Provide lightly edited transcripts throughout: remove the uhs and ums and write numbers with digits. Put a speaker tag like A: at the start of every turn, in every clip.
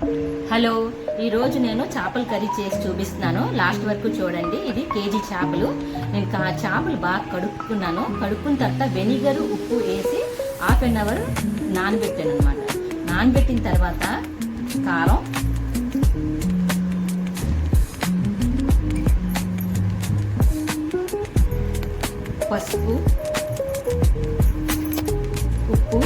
A: Hello, ఈరోజు నేను చేపల కర్రీ చేసి చూపిస్తున్నాను. లాస్ట్ వరకు చూడండి. ఇది కేజీ చేపలు. నేను చేపలు బాగా కడుక్కున్నాను. కడుక్కున్న తర్వాత వెనిగర్, ఉప్పు వేసి 1/2 అవర్ నానబెట్టాను అనమాట. నానబెట్టిన తర్వాత కారం, పసుపు, ఉప్పు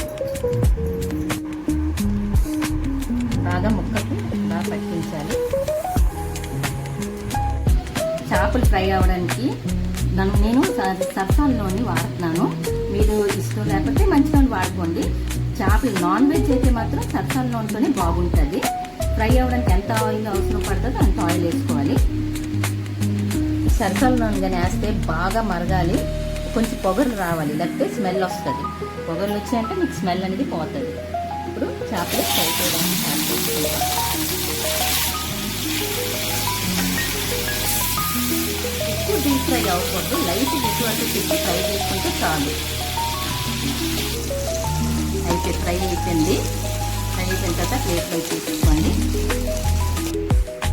A: బాగా ముక్కకి బాగా పట్టించాలి. చేపలు ఫ్రై అవ్వడానికి నేను సరసాల నూనె వాడుతున్నాను. మీరు ఇష్టం లేకపోతే మంచి నూనె వాడుకోండి. చేపలు నాన్ వెజ్ అయితే మాత్రం సరసాల నూనెతోనే బాగుంటుంది. ఫ్రై అవ్వడానికి ఎంత ఆయిల్ అవసరం పడుతుందో అంత ఆయిల్ వేసుకోవాలి. సరసాల నూనె కానీ వేస్తే బాగా మరగాలి, కొంచెం పొగలు రావాలి, లేకపోతే స్మెల్ వస్తుంది. పొగలు వచ్చాయంటే మీకు స్మెల్ అనేది పోతుంది. ఇప్పుడు చేపలు ఫ్రై చేయడానికి స్టార్ట్ చేసుకుంటాం. ఎక్కువ డీప్ ఫ్రై అవ్వకూడదు, లైట్ ఇటువంటి తిప్పి ఫ్రై చేసుకుంటే చాలు. అయితే ఫ్రై అయిపోయింది. ఫ్రై అయిపోయిన తర్వాత ప్లేట్లో తీసుకోండి.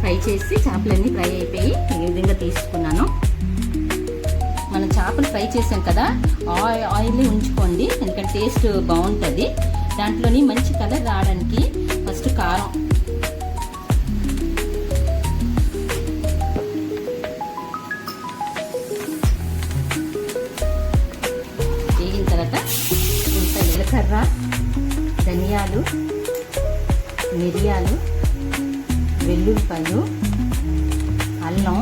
A: ఫ్రై చేసి చేపలన్నీ ఫ్రై అయిపోయి ఈ విధంగా తీసుకున్నాను. మనం చేపలు ఫ్రై చేసాం కదా, ఆయిల్ ఉంచుకోండి, ఎందుకంటే టేస్ట్ బాగుంటుంది. దాంట్లోని మంచి కలర్ రావడానికి ఫస్ట్ కారం, వేగిన తర్వాత ఇంత జీలకర్ర, ధనియాలు, మిరియాలు, వెల్లుల్లిపాయలు, అల్లం,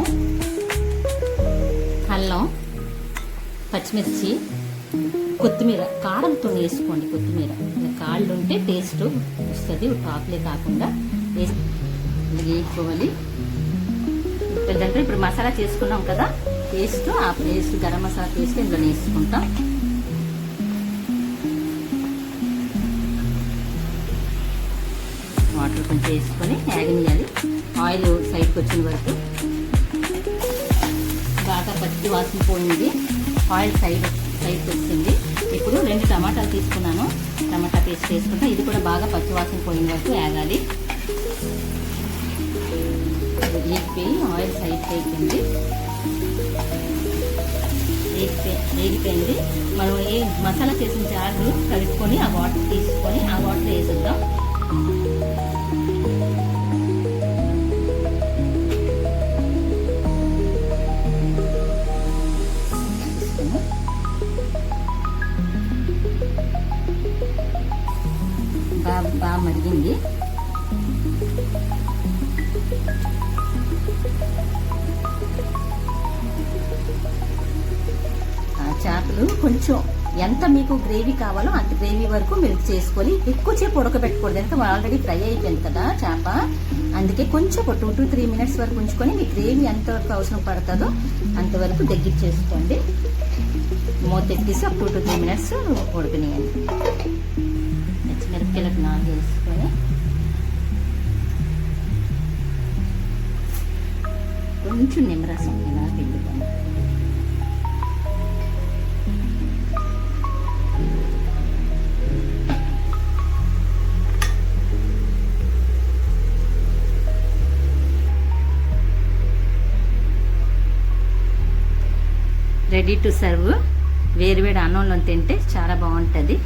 A: పచ్చిమిర్చి, కొత్తిమీర కారంతో వేసుకోండి. కొత్తిమీర కాళ్ళు ఉంటే టేస్ట్ వస్తుంది, టాప్లే కాకుండా వేసుకోవాలి. ఏంటంటే ఇప్పుడు మసాలా చేసుకున్నాం కదా, ఆ పేస్ట్ గరం మసాలా పేస్ట్ ఇందులో వేసుకుంటాం. వాటర్ కొంచెం వేసుకొని యాగనియాలి. ఆయిల్ సైడ్కి వచ్చిన వరకు బాగా పచ్చి వాసన పోయింది. ఆయిల్ సైడ్కి వచ్చింది. ఇప్పుడు 2 టమాటాలు తీసుకున్నాను. టమాటా పేస్ట్ వేసుకుంటా. ఇది కూడా బాగా పచ్చి వాసన పోయిన వరకు వేగాలి. వేగిపోయి ఆయిల్ సైడ్కి వేగిపోయింది. మనం ఏ మసాలా చేసిన జార్లు కలుపుకొని ఆ వాటర్ తీసుకొని ఆ వాటర్ వేసేద్దాం. బాగా మరిగింది. చేపలు కొంచెం ఎంత మీకు గ్రేవీ కావాలో అంత గ్రేవీ వరకు మిల్క్ చేసుకొని ఎక్కువసేపు ఉడకబెట్టకూడదు. ఎందుకంటే ఆల్రెడీ ఫ్రై అయిపోయింది కదా చేప, అందుకే కొంచెం 2 to 3 minutes వరకు ఉంచుకొని మీ గ్రేవీ ఎంతవరకు అవసరం పడుతుందో అంతవరకు దగ్గర చేసుకోండి. మూత ఎక్కేసి 2 to 3 minutes ఉడకనియండి. మిరపకాయలకు 4 వేసుకొని కొంచెం నిమ్మరసం ఇలా పిండుకోండి. Ready to serve. వేడివేడి అన్నంలో తింటే చాలా బాగుంటుంది.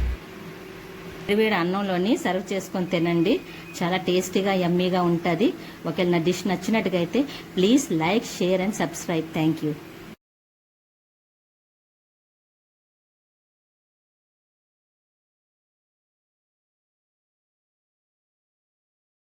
A: వేడివేడి అన్నంలోని సర్వ్ చేసుకొని తినండి. చాలా టేస్టీగా యమ్మీగా ఉంటుంది. ఒకవేళ నా డిష్ నచ్చినట్టుగా అయితే please like, share and subscribe. Thank you.